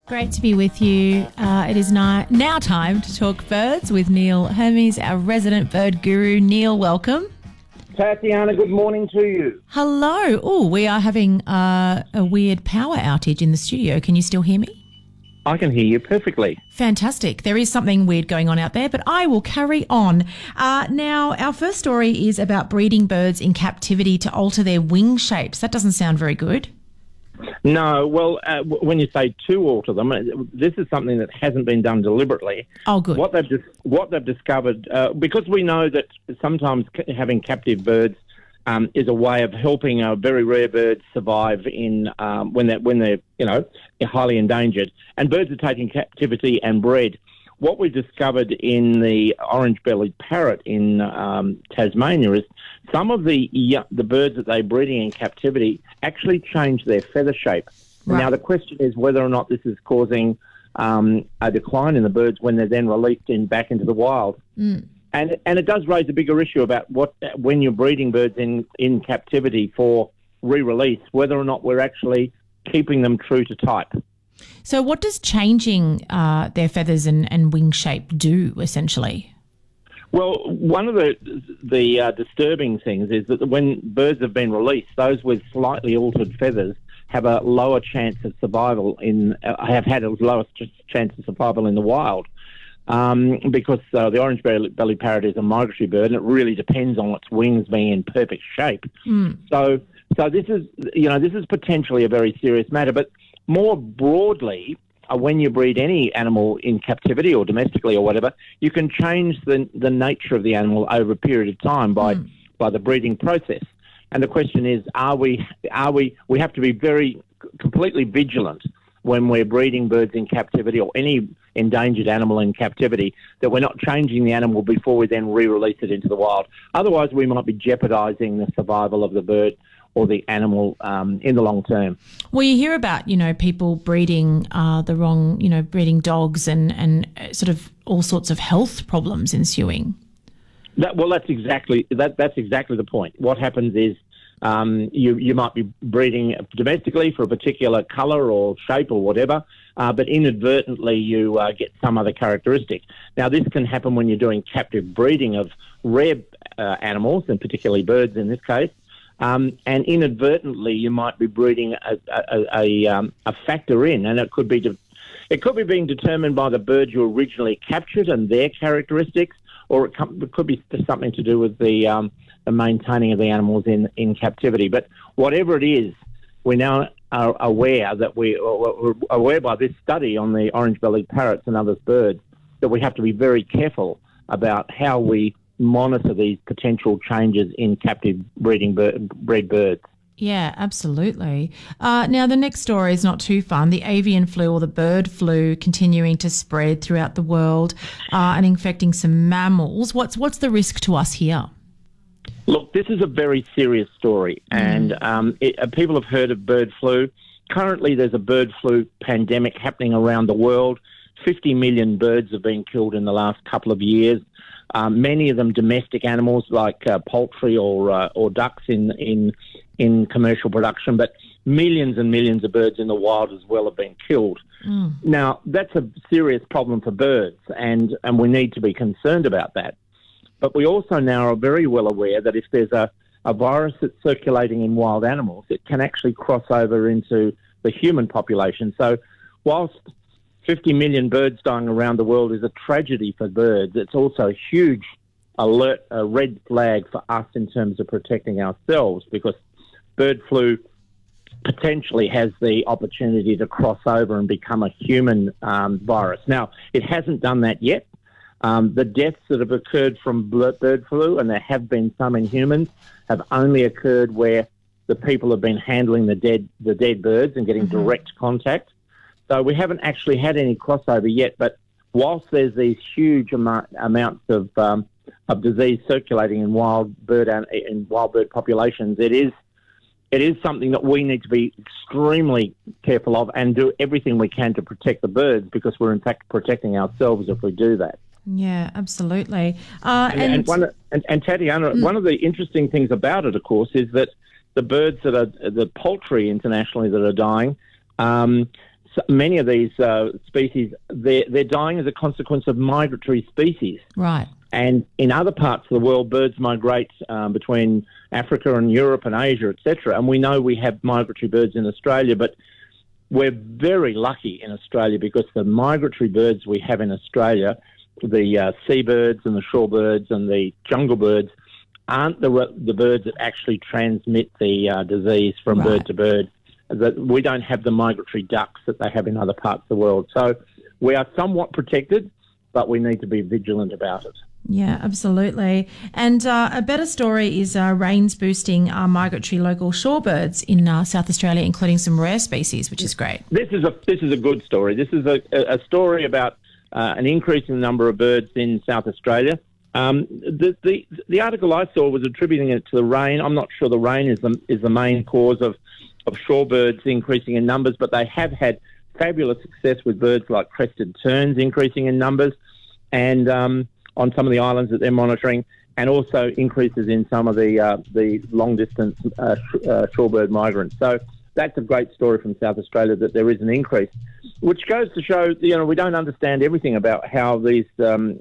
Great to be with you. It is now time to talk birds with Neil Hermes, our resident bird guru. Neil, welcome. Tatjana, good morning to you. Hello. Oh, we are having a weird power outage in the studio. Can you still hear me? I can hear you perfectly. Fantastic. There is something weird going on out there, but I will carry on. Now, our first story is about breeding birds in captivity to alter their wing shapes. That doesn't sound very good. No, well, when you say to alter them, this is something that hasn't been done deliberately. Oh, good. What they've discovered, because we know that sometimes having captive birds is a way of helping a very rare bird survive in when they're highly endangered, and birds are taken captivity and bred. What we discovered in the orange-bellied parrot in Tasmania is some of the birds that they're breeding in captivity actually change their feather shape. Right. Now, the question is whether or not this is causing a decline in the birds when they're then released back into the wild. Mm. And it does raise a bigger issue about when you're breeding birds in captivity for re-release, whether or not we're actually keeping them true to type. So what does changing their feathers and wing shape do, essentially? Well, one of the disturbing things is that when birds have been released, those with slightly altered feathers have a lower chance of survival have had a lower chance of survival in the wild. Because the orange-bellied parrot is a migratory bird, and it really depends on its wings being in perfect shape. Mm. So this is potentially a very serious matter. But more broadly, when you breed any animal in captivity or domestically or whatever, you can change the nature of the animal over a period of time by the breeding process. And the question is, we have to be very completely vigilant when we're breeding birds in captivity or any endangered animal in captivity, that we're not changing the animal before we then re-release it into the wild. Otherwise, we might be jeopardising the survival of the bird or the animal in the long term. Well, you hear about, people breeding the wrong, breeding dogs and sort of all sorts of health problems ensuing. That's exactly the point. What happens is you might be breeding domestically for a particular colour or shape or whatever, but inadvertently you get some other characteristic. Now, this can happen when you're doing captive breeding of rare animals, and particularly birds in this case, and inadvertently you might be breeding a factor in, and it could be being determined by the bird you originally captured and their characteristics, or it could be something to do with the maintaining of the animals in captivity. But whatever it is, we now are aware that we're aware by this study on the orange-bellied parrots and other birds that we have to be very careful about how we monitor these potential changes in captive bred birds. Yeah, absolutely. Now, the next story is not too fun. The avian flu, or the bird flu, continuing to spread throughout the world and infecting some mammals. What's the risk to us here? Look, this is a very serious story, and people have heard of bird flu. Currently, there's a bird flu pandemic happening around the world. 50 million birds have been killed in the last couple of years. Many of them domestic animals like poultry or ducks in commercial production, but millions and millions of birds in the wild as well have been killed. Mm. Now, that's a serious problem for birds, and we need to be concerned about that. But we also now are very well aware that if there's a virus that's circulating in wild animals, it can actually cross over into the human population. So whilst 50 million birds dying around the world is a tragedy for birds, it's also a huge a red flag for us in terms of protecting ourselves, because bird flu potentially has the opportunity to cross over and become a human virus. Now, it hasn't done that yet. The deaths that have occurred from bird flu, and there have been some in humans, have only occurred where the people have been handling the dead birds and getting direct contact. So we haven't actually had any crossover yet, but whilst there's these huge amounts of disease circulating in wild bird populations, it is something that we need to be extremely careful of and do everything we can to protect the birds, because we're in fact protecting ourselves if we do that. Yeah, absolutely. And Tatjana, one of the interesting things about it, of course, is that the birds that are the poultry internationally that are dying, many of these species, they're dying as a consequence of migratory species. Right. And in other parts of the world, birds migrate between Africa and Europe and Asia, etc. And we know we have migratory birds in Australia, but we're very lucky in Australia because the migratory birds we have in Australia, the seabirds and the shorebirds and the jungle birds, aren't the birds that actually transmit the disease from bird to bird. That we don't have the migratory ducks that they have in other parts of the world. So we are somewhat protected, but we need to be vigilant about it. Yeah, absolutely. And a better story is rains boosting migratory local shorebirds in South Australia, including some rare species, which is great. This is a good story. This is a story about an increase in the number of birds in South Australia. The article I saw was attributing it to the rain. I'm not sure the rain is the main cause of shorebirds increasing in numbers, but they have had fabulous success with birds like crested terns increasing in numbers, and on some of the islands that they're monitoring, and also increases in some of the long-distance shorebird migrants. So that's a great story from South Australia that there is an increase, which goes to show, we don't understand everything about how these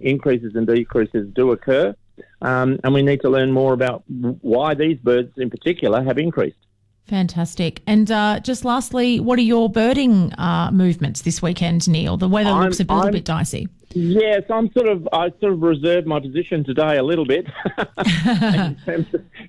increases and decreases do occur, and we need to learn more about why these birds in particular have increased. Fantastic. And just lastly, what are your birding movements this weekend, Neil? The weather looks a little bit dicey. Yes, I sort of reserved my position today a little bit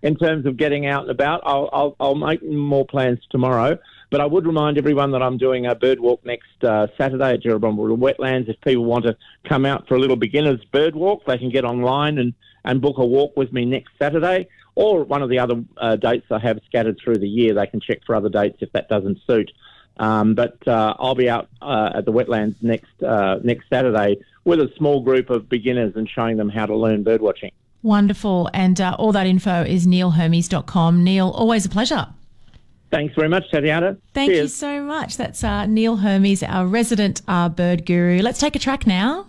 in terms of getting out and about. I'll make more plans tomorrow, but I would remind everyone that I'm doing a bird walk next Saturday at Jerrabomberra Wetlands. If people want to come out for a little beginner's bird walk, they can get online and book a walk with me next Saturday, or one of the other dates I have scattered through the year. They can check for other dates if that doesn't suit. But I'll be out at the wetlands next Saturday with a small group of beginners and showing them how to learn bird watching. Wonderful. And all that info is neilhermes.com. Neil, always a pleasure. Thanks very much, Tatjana. Thank you so much. That's Neil Hermes, our resident bird guru. Let's take a track now.